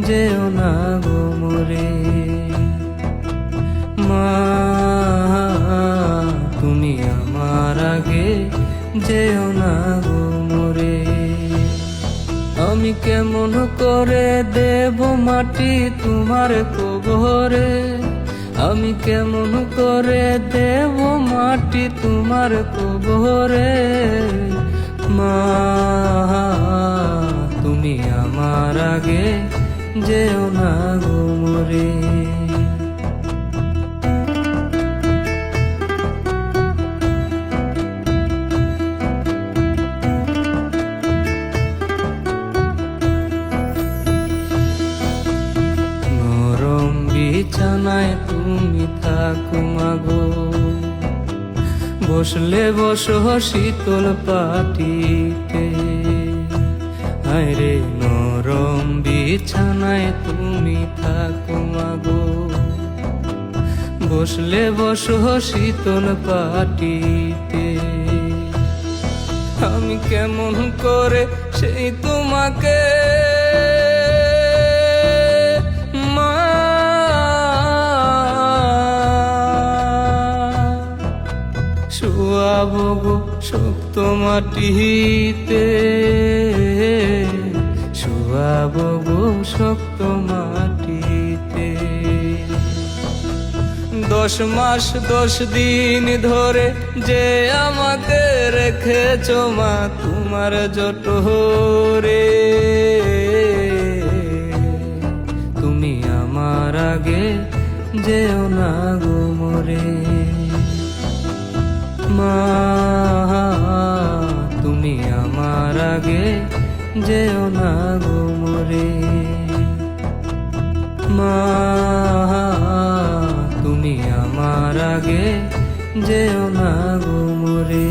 যেও না গো মোরে। মা তুমি আমার আগে যেও না গো মোরে। আমি কেমন করে দেব মাটি তোমার কবরে, আমি কেমন করে দেব মাটি তোমার কবরে। মা তুমি আমার আগে যেও না গো মোরে। নরম বিছানায় তুমি থাকো মাগো, বসলে বসো শীতল পাটিতে। হায়রে নরম বিছানায় তুমি থাকো মাগো, বসলে বসো শীতল পাটিতে। আমি কেমন করে সেই তোমাকে মা শুয়াবো গো শক্ত মাটিতে, শুয়াবো গো শক্ত মাটিতে। 10 মাস 10 দিন ধরে যে আমাকে রেখেছো মা তোমার জঠরে। তুমি আমার আগে যেও না গো মোরে। মা তুমি আমার আগে যেও না গো মোরে। মা তুমি আমার আগে যেও না গো মোরে।